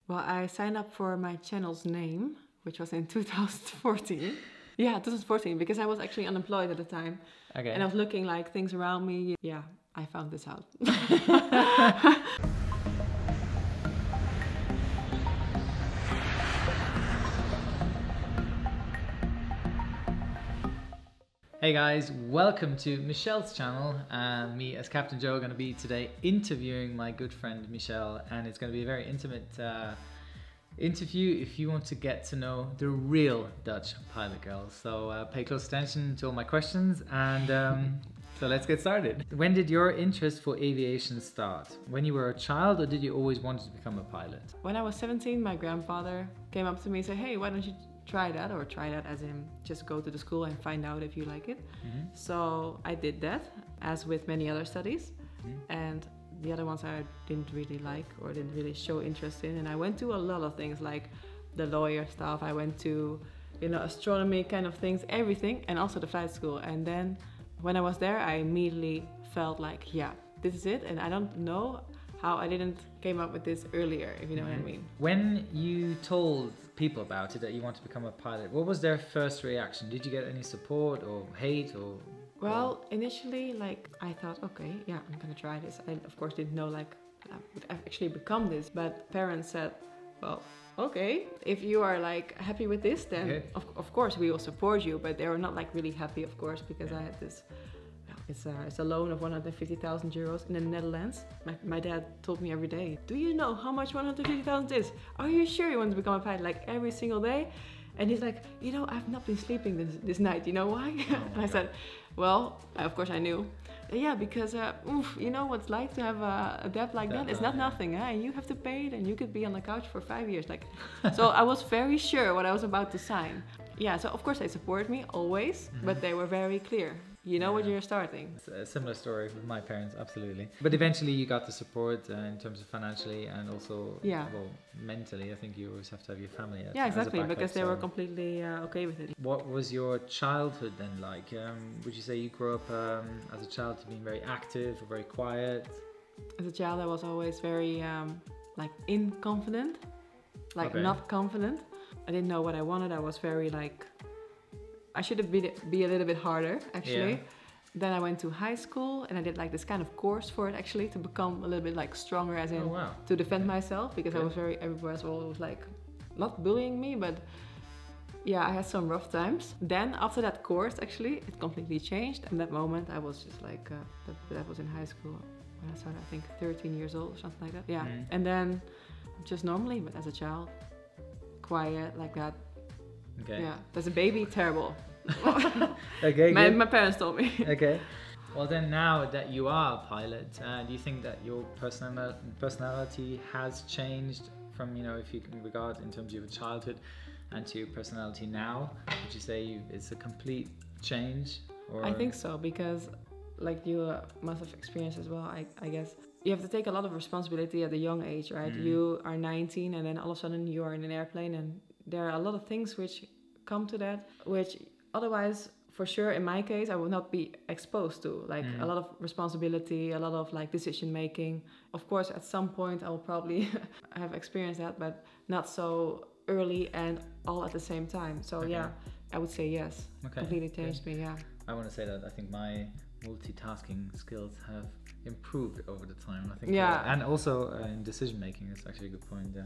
Well, I signed up for my channel's name, which was in 2014. Yeah, 2014, because I was actually unemployed at the time. Okay. And I was looking like things around me. Yeah, I found this out. Hey guys, welcome to Michelle's channel. Me as Captain Joe are going to be today interviewing my good friend Michelle, and it's going to be a very intimate interview if you want to get to know the real Dutch pilot girl. So pay close attention to all my questions, and so let's get started. When did your interest for aviation start? When you were a child, or did you always want to become a pilot? When I was 17, my grandfather came up to me and said, hey, why don't you try that, or try that as in just go to the school and find out if you like it. So I did that, as with many other studies, and the other ones I didn't really like or didn't really show interest in, and I went to a lot of things like the lawyer stuff. I went to, you know, astronomy kind of things, everything, and also the flight school. And then when I was there, I immediately felt like, yeah, this is it. And I don't know how I didn't came up with this earlier, if you know what I mean. When you told people about it, that you want to become a pilot, what was their first reaction? Did you get any support or hate or? Well, initially, like, I thought, okay, yeah, I'm gonna try this. I, of course, didn't know, like, I would actually become this, but parents said, well, okay, if you are, like, happy with this, then of course we will support you, but they were not, like, really happy, of course, because I had this, it's a loan of 150,000 euros in the Netherlands. My dad told me every day, do you know how much 150,000 is? Are you sure you want to become a pilot? Like, every single day. And he's like, you know, I've not been sleeping this night, you know why? And I said, well, of course I knew. Yeah, because, you know what it's like to have a debt like that? It's not nothing, eh? You have to pay it, and you could be on the couch for 5 years. Like, so I was very sure what I was about to sign. Yeah, so of course they supported me, always, but they were very clear. You know what you're starting. It's a similar story with my parents, absolutely. But eventually you got the support in terms of financially and also well, mentally. I think you always have to have your family as exactly, because they were completely okay with it. What was your childhood then like? Would you say you grew up as a child to being very active or very quiet? As a child I was always very like inconfident, like not confident. I didn't know what I wanted. I was very like, I should have be a little bit harder, actually. Yeah. Then I went to high school and I did like this kind of course for it, actually, to become a little bit like stronger, as in to defend myself, because I was very, everybody was like, not bullying me, but yeah, I had some rough times. Then after that course, actually, it completely changed. And that moment I was just like, that was in high school when I started, I think 13 years old or something like that. Yeah. And then just normally, but as a child, quiet like that. Okay. Yeah, as a baby, terrible. Okay, my parents told me. Okay. Well then, now that you are a pilot, do you think that your personality has changed from, you know, if you can regard in terms of your childhood and to your personality now? Would you say it's a complete change? Or? I think so, because like you must have experienced as well, I guess. You have to take a lot of responsibility at a young age, right? You are 19 and then all of a sudden you are in an airplane, and there are a lot of things which come to that, which otherwise, for sure, in my case, I would not be exposed to. Like a lot of responsibility, a lot of like decision making. Of course, at some point I will probably have experienced that, but not so early and all at the same time. So yeah, I would say yes. Completely changed me, yeah. I want to say that I think my multitasking skills have improved over the time, I think. And also in decision making, is actually a good point.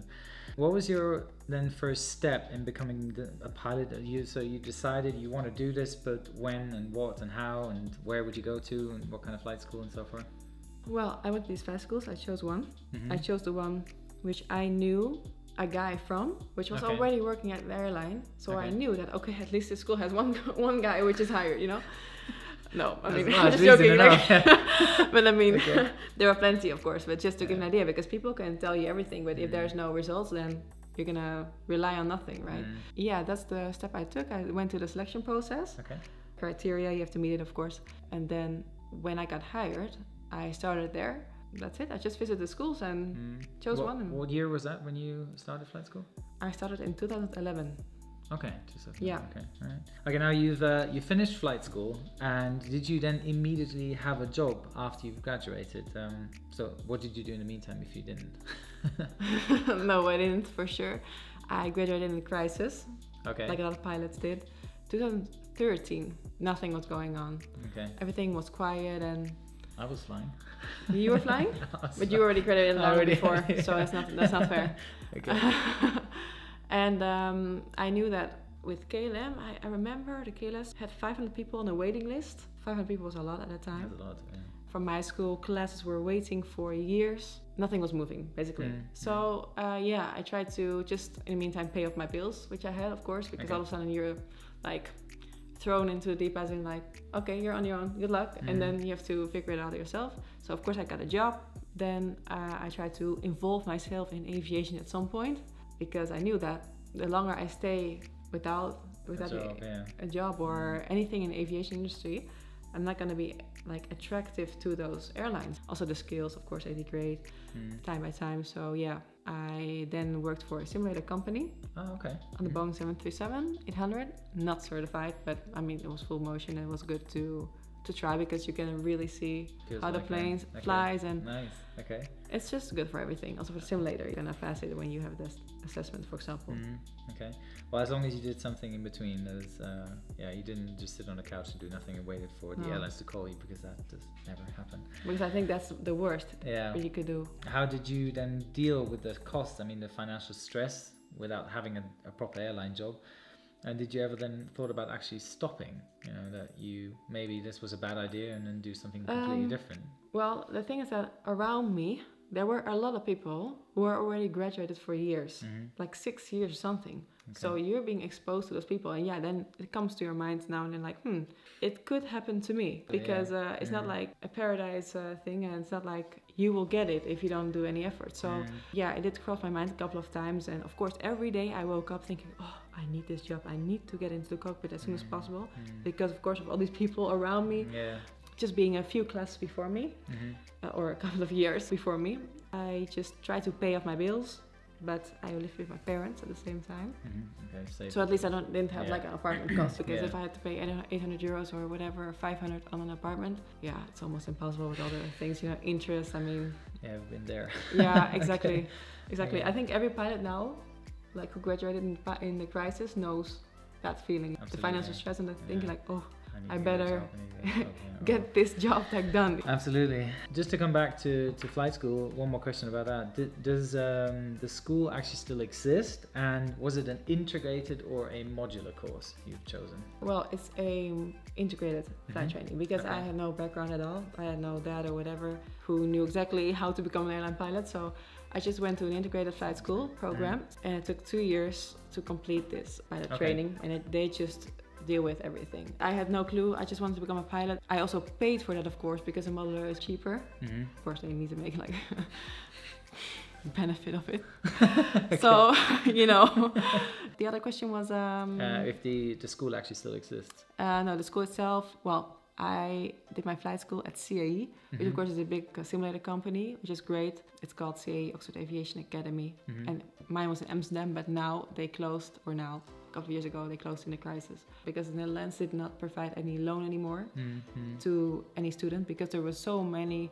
What was your then first step in becoming a pilot? So you decided you want to do this, but when and what and how and where would you go to and what kind of flight school and so forth? Well, I went to these flight schools. I chose one. I chose the one which I knew a guy from, which was already working at the airline. So I knew that, okay, at least this school has one guy which is hired, you know? No, I mean, I'm just joking. Like, but I mean, there are plenty, of course, but just to give an idea, because people can tell you everything, but if there's no results, then you're gonna rely on nothing, right? Yeah, that's the step I took. I went to the selection process. Criteria, you have to meet it, of course. And then when I got hired, I started there. That's it. I just visited the schools and chose one. What year was that when you started flight school? I started in 2011. Okay, yeah. Okay, all right. Okay, now you finished flight school, and did you then immediately have a job after you've graduated? So what did you do in the meantime if you didn't? No, I didn't for sure. I graduated in a crisis, Okay. like a lot of pilots did. 2013, nothing was going on. Okay. Everything was quiet, and I was flying. you were flying, I was but you already graduated long Already, before, yeah. so that's not fair. Okay. And I knew that with KLM, I remember the KLS had 500 people on the waiting list. 500 people was a lot at that time. That's a lot. Yeah. From my school, classes were waiting for years. Nothing was moving, basically. So yeah, I tried to just, in the meantime, pay off my bills, which I had, of course, because all of a sudden you're like thrown into the deep end and like, okay, you're on your own, good luck. And then you have to figure it out yourself. So of course I got a job. Then I tried to involve myself in aviation at some point, because I knew that the longer I stay without a job or anything in the aviation industry, I'm not going to be like attractive to those airlines. Also the skills, of course, they degrade time by time. So yeah, I then worked for a simulator company. Oh, okay. On the Boeing 737-800, not certified, but I mean, it was full motion and it was good to try, because you can really see Feels how the like planes flies, and nice. Okay. it's just good for everything. Also for the simulator, you're gonna pass it when you have this assessment, for example. Okay. Well, as long as you did something in between, there's you didn't just sit on the couch and do nothing and waited for the airlines to call you, because that does never happen. Because I think that's the worst what you could do. How did you then deal with the cost? I mean, the financial stress without having a proper airline job. And did you ever then thought about actually stopping? You know, that you maybe this was a bad idea and then do something completely different? Well, the thing is that around me, there were a lot of people who were already graduated for years, like 6 years or something. Okay. So you're being exposed to those people, and yeah, then it comes to your mind now and then like, it could happen to me, because it's not like a paradise thing, and it's not like you will get it if you don't do any effort. So yeah, it did cross my mind a couple of times, and of course every day I woke up thinking, oh, I need this job, I need to get into the cockpit as soon as possible, because of course of all these people around me. Just being a few classes before me, or a couple of years before me, I just tried to pay off my bills, but I lived with my parents at the same time. Okay, so at least I didn't have like an apartment cost, because if I had to pay 800 euros or whatever, 500 on an apartment, yeah, it's almost impossible with all the things, you know, interest, I mean. Yeah, I've been there. Yeah, exactly. Exactly. I think every pilot now, like who graduated in the crisis, knows that feeling, the financial stress, and the thinking like, oh, I better get this job tag done. Absolutely. Just to come back to flight school, one more question about that. Does the school actually still exist? And was it an integrated or a modular course you've chosen? Well, it's a integrated flight training, because I had no background at all. I had no dad or whatever who knew exactly how to become an airline pilot. So I just went to an integrated flight school program, and it took 2 years to complete this pilot training, and they just deal with everything. I had no clue. I just wanted to become a pilot. I also paid for that, of course, because a modular is cheaper. Of course, they need to make like benefit of it. So, you know. The other question was if the school actually still exists. No, the school itself, well, I did my flight school at CAE, which of course is a big simulator company, which is great. It's called CAE Oxford Aviation Academy, and mine was in Amsterdam, but now they closed, or now a couple of years ago they closed in the crisis, because the Netherlands did not provide any loan anymore to any student, because there were so many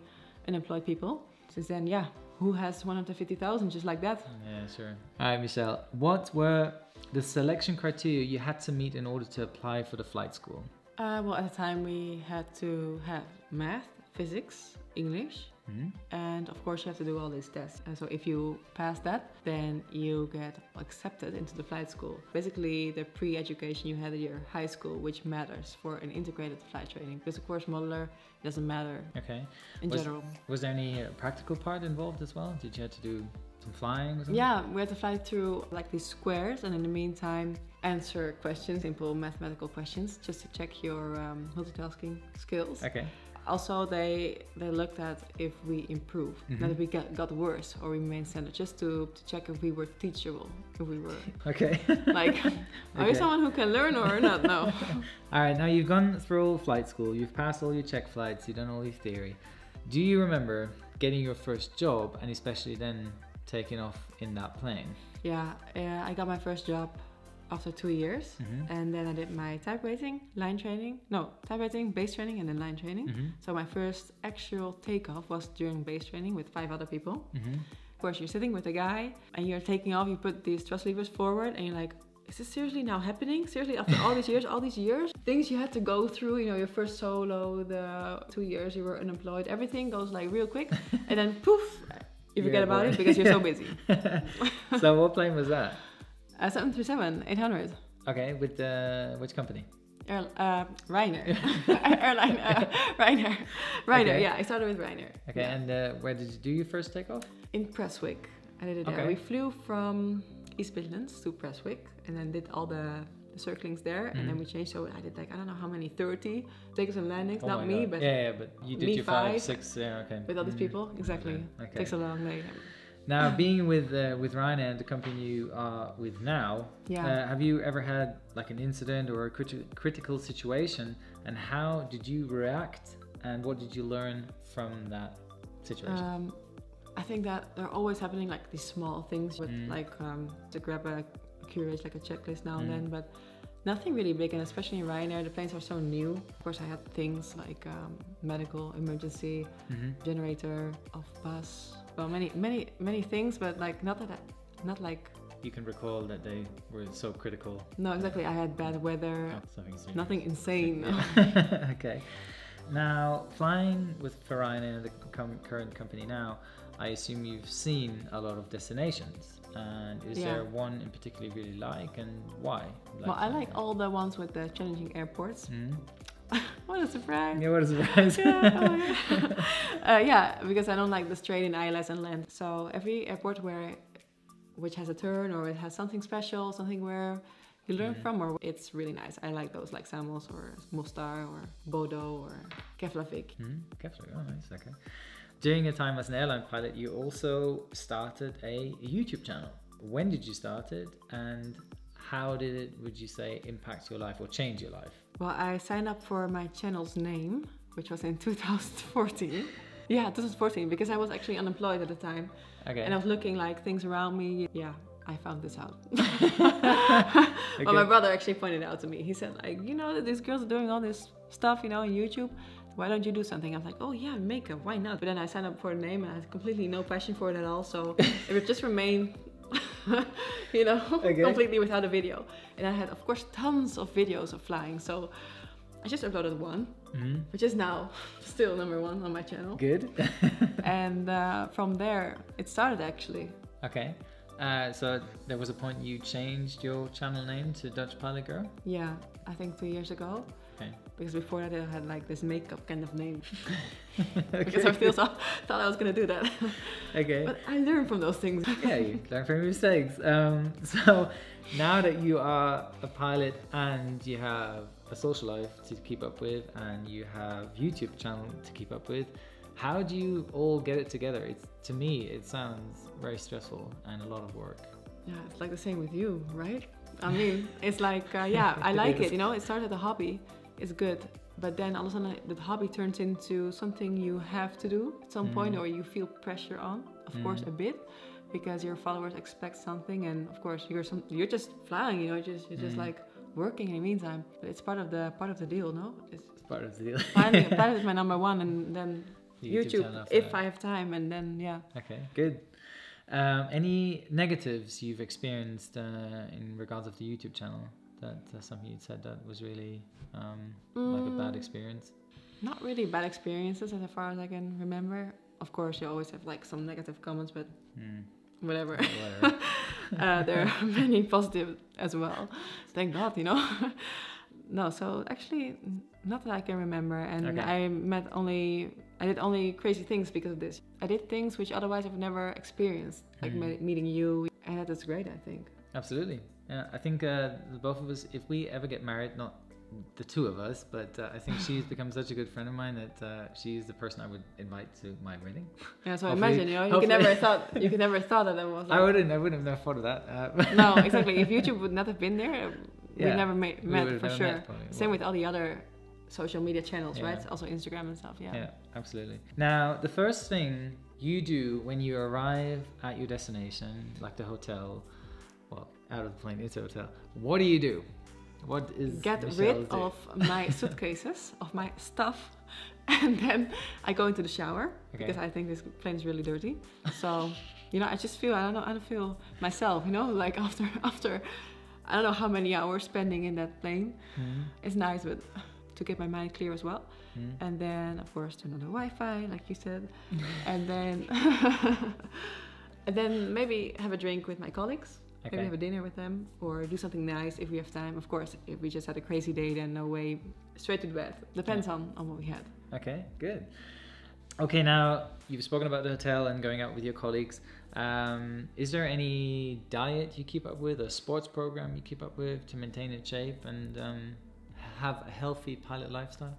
unemployed people. Since then, yeah, who has 150,000 just like that? Yeah, sure. All right, Michelle, what were the selection criteria you had to meet in order to apply for the flight school? Well, at the time we had to have math, physics, English, and of course you have to do all these tests. And so if you pass that, then you get accepted into the flight school. Basically the pre-education you had at your high school, which matters for an integrated flight training, because of course modular doesn't matter in general. Was there any practical part involved as well? Did you have to do some flying or something? Yeah, we had to fly through like these squares, and in the meantime answer questions, simple mathematical questions, just to check your multitasking skills. Okay. Also, they looked at if we improved, not if we got worse or remained standard, just to check if we were teachable, if we were like, are you someone who can learn or not? No. All right, now you've gone through flight school, you've passed all your check flights, you've done all your theory. Do you remember getting your first job, and especially then taking off in that plane? Yeah, I got my first job after 2 years, and then I did my type rating, base training, and then line training. So my first actual takeoff was during base training with 5 other people. Of course, you're sitting with a guy and you're taking off, you put these thrust levers forward and you're like, is this seriously now happening? Seriously, after all these years, things you had to go through, you know, your first solo, the 2 years you were unemployed, everything goes like real quick and then poof, you forget about it because you're so busy. So what plane was that? 737-800. Okay, with which company? Ryanair. Airline, Ryanair. Okay. Yeah, I started with Ryanair. Okay, yeah. And where did you do your first takeoff? In Prestwick. I did it there. Okay. We flew from East Midlands to Prestwick and then did all the circlings there and then we changed. So I did like, I don't know how many, 30 takeoffs and landings. Oh Not me, God. but yeah, but you did me your 5, 6, yeah, okay. with all these people. Exactly. Okay. Takes a long day. Now, being with Ryanair, the company you are with now, have you ever had like an incident or a critical situation, and how did you react, and what did you learn from that situation? I think that they're always happening like these small things with like to grab a curious like a checklist now and then, but nothing really big. And especially in Ryanair, the planes are so new. Of course, I had things like medical emergency, generator, off bus. Well, many things, but like not like. You can recall that they were so critical. No, exactly. I had bad weather. Oh, nothing insane. Okay. Now, flying with Ryanair, the current company now, I assume you've seen a lot of destinations. And is there one in particular you really like, and why? Well, I like all the ones with the challenging airports. What a surprise! Yeah, what a surprise! Yeah, because I don't like the straight in ILS and land. So every airport which has a turn or it has something special, something where you learn from, or it's really nice. I like those, like Samos or Mostar or Bodo or Keflavik. Keflavik, oh nice, okay. During your time as an airline pilot, you also started a YouTube channel. When did you start it, and how did it, would you say, impact your life or change your life? Well, I signed up for my channel's name, which was in 2014. Yeah, 2014, because I was actually unemployed at the time. Okay. And I was looking like things around me. Yeah, I found this out. Well, my brother actually pointed it out to me. He said, like, you know, these girls are doing all this stuff, you know, on YouTube. Why don't you do something? I was like, oh yeah, makeup, why not? But then I signed up for a name and I had completely no passion for it at all. So it would just remain, you know, completely without a video. And I had, of course, tons of videos of flying. So I just uploaded one, which is now still #1 on my channel. Good. And from there, it started actually. Okay. So there was a point you changed your channel name to DutchPilotGirl? Yeah, I think 2 years ago. Okay. Because before that I had like this makeup kind of name. Because I still thought I was going to do that. Okay. But I learned from those things. Yeah, you learn from your mistakes. So now that you are a pilot and you have a social life to keep up with and you have YouTube channel to keep up with, how do you all get it together? To me, it sounds very stressful and a lot of work. Yeah, it's like the same with you, right? I mean, it's like, yeah, I like it, you know, it started as a hobby. It's good, but then all of a sudden the hobby turns into something you have to do at some point, or you feel pressure on, of course, a bit, because your followers expect something, and of course you're just flying, you know, you're just like working in the meantime. But it's part of the deal, no? It's part of the deal. Pilot is my #1, and then YouTube if I have time, and then Okay, good. Any negatives you've experienced in regards of the YouTube channel? That's something you said that was really like a bad experience? Not really bad experiences as far as I can remember. Of course, you always have like some negative comments, but whatever. There are many positive as well. Thank God, you know. No, so actually, not that I can remember. And I did only crazy things because of this. I did things which otherwise I've never experienced, like meeting you, and that is great, I think. Absolutely. Yeah, I think the both of us, if we ever get married, not the two of us, but I think she's become such a good friend of mine that she's the person I would invite to my wedding. Yeah, so imagine, you know, you could never thought that there was. Like, I wouldn't have never thought of that. No, exactly. If YouTube would not have been there, we never met for sure. Same with all the other social media channels, right? Also Instagram and stuff. Yeah, absolutely. Now, the first thing you do when you arrive at your destination, like the hotel, well, out of the plane into a hotel, what do? What is get rid of my suitcases, of my stuff, and then I go into the shower because I think this plane is really dirty. So You know, I just feel, I don't feel myself, you know, like after I don't know how many hours spending in that plane. It's nice, but to get my mind clear as well. And then of course turn on the Wi-Fi, like you said, and then and then maybe have a drink with my colleagues. Maybe have a dinner with them, or do something nice if we have time. Of course, if we just had a crazy day, then no way, straight to bed. Depends on what we had. Okay, good. Okay, now you've spoken about the hotel and going out with your colleagues. Is there any diet you keep up with, a sports program you keep up with to maintain in shape and have a healthy pilot lifestyle?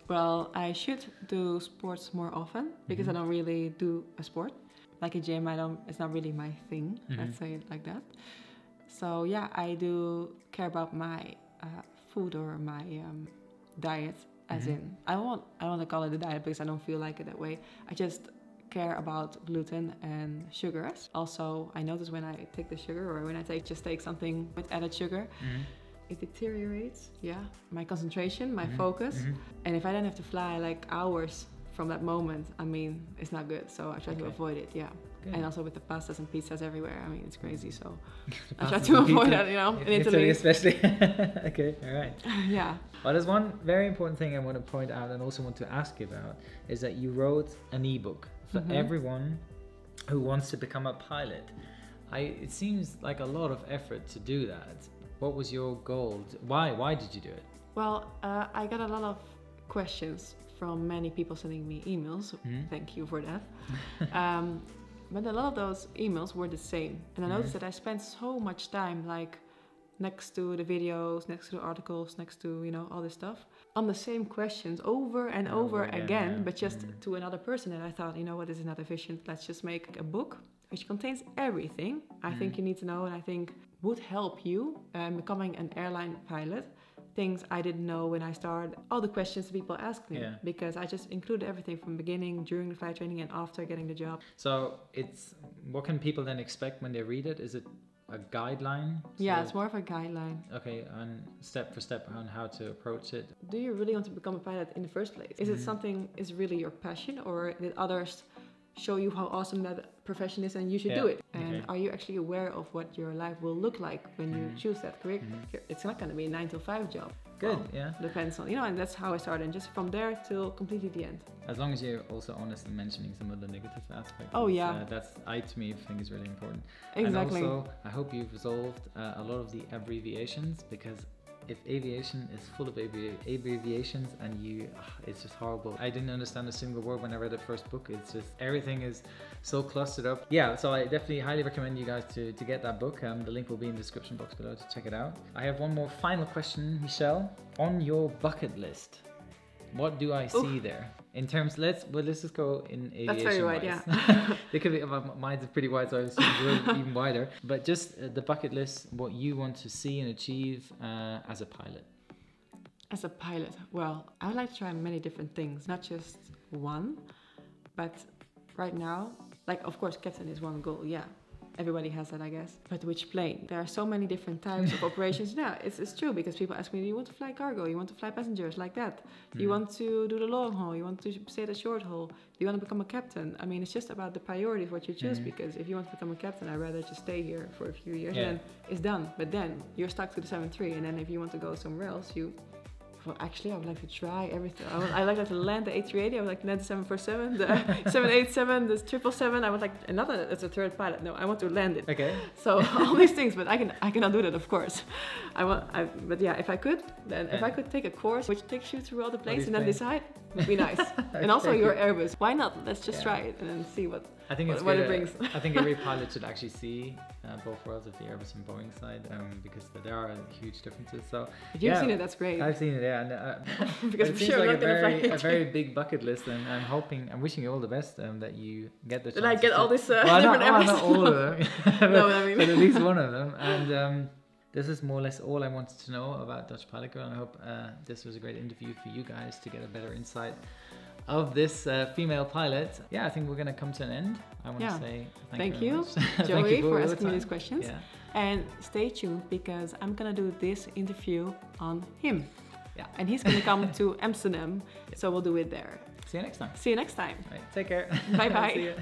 Well, I should do sports more often because I don't really do a sport. Like a gym, it's not really my thing, let's say it like that. So yeah, I do care about my food or my diet, as in, I don't want to call it a diet because I don't feel like it that way. I just care about gluten and sugars. Also, I notice when I take the sugar or when I just take something with added sugar, it deteriorates, my concentration, my focus. And if I then have to fly like hours from that moment, I mean, it's not good. So I try to avoid it, Good. And also with the pastas and pizzas everywhere, I mean, it's crazy. So I try to avoid that, you know, in Italy especially. Okay, all right. Yeah. Well, there's one very important thing I want to point out and also want to ask you about, is that you wrote an ebook for everyone who wants to become a pilot. It seems like a lot of effort to do that. What was your goal? Why did you do it? Well, I got a lot of questions from many people sending me emails. Thank you for that. But a lot of those emails were the same. And I noticed that I spent so much time like next to the videos, next to the articles, next to, you know, all this stuff, on the same questions over and over again, but just to another person. And I thought, you know what, this is not efficient. Let's just make a book which contains everything I think you need to know and I think would help you becoming an airline pilot. Things I didn't know when I started, all the questions people asked me, because I just included everything from beginning, during the flight training, and after getting the job. So what can people then expect when they read it? Is it a guideline? Yeah, it's more of a guideline. Okay, and step for step on how to approach it. Do you really want to become a pilot in the first place? Is it something is really your passion, or did others show you how awesome that profession is and you should do it? And are you actually aware of what your life will look like when you choose that career? It's not going to be a 9 to 5 job. Good, well, depends on, you know, and that's how I started, and just from there till completely the end. As long as you're also honest in mentioning some of the negative aspects. Oh yeah. That's, to me, think is really important. Exactly. And also, I hope you've resolved a lot of the abbreviations, because if aviation is full of abbreviations and it's just horrible. I didn't understand a single word when I read the first book. It's just, everything is so clustered up. Yeah, so I definitely highly recommend you guys to get that book. The link will be in the description box below to check it out. I have one more final question, Michelle. On your bucket list, what do I see there? In terms, let's just go in aviation. That's very wide, It could be, mine's pretty wide, so I assume it's even wider. But just the bucket list, what you want to see and achieve as a pilot. As a pilot, well, I would like to try many different things, not just one. But right now, like, of course, captain is one goal, Everybody has that, I guess. But which plane? There are so many different types of operations. Yeah, it's true, because people ask me, do you want to fly cargo? You want to fly passengers like that? Do you want to do the long haul? You want to stay the short haul? Do you want to become a captain? I mean, it's just about the priority of what you choose, because if you want to become a captain, I'd rather just stay here for a few years and then it's done. But then you're stuck to the 737, and then if you want to go somewhere else, well, actually, I would like to try everything. I would like to land the A380. I would like to land the 747, the 787, the 777. I would like it's a third pilot. No, I want to land it. Okay. So all these things, but I cannot do that, of course. But yeah, if I could, then if I could take a course which takes you through all the planes and then decide, would be nice. And also your Airbus. Why not? Let's just try it and then see what it brings. I think every pilot should actually see both worlds of the Airbus and Boeing side, because there are huge differences. So if you've seen it, that's great. I've seen it, and because it seems like a very big bucket list, and I'm wishing you all the best, that you get the chance. Did I get all this different Airbus? Not all of them, no, I mean, but at least one of them. And this is more or less all I wanted to know about DutchPilotGirl, and I hope this was a great interview for you guys to get a better insight of this female pilot. Yeah, I think we're going to come to an end. I want to say thank you, Joey, for asking me these questions. Yeah. And stay tuned, because I'm going to do this interview on him. Yeah. And he's going to come to Amsterdam, so we'll do it there. See you next time. See you next time. Right, take care. Bye-bye. See you.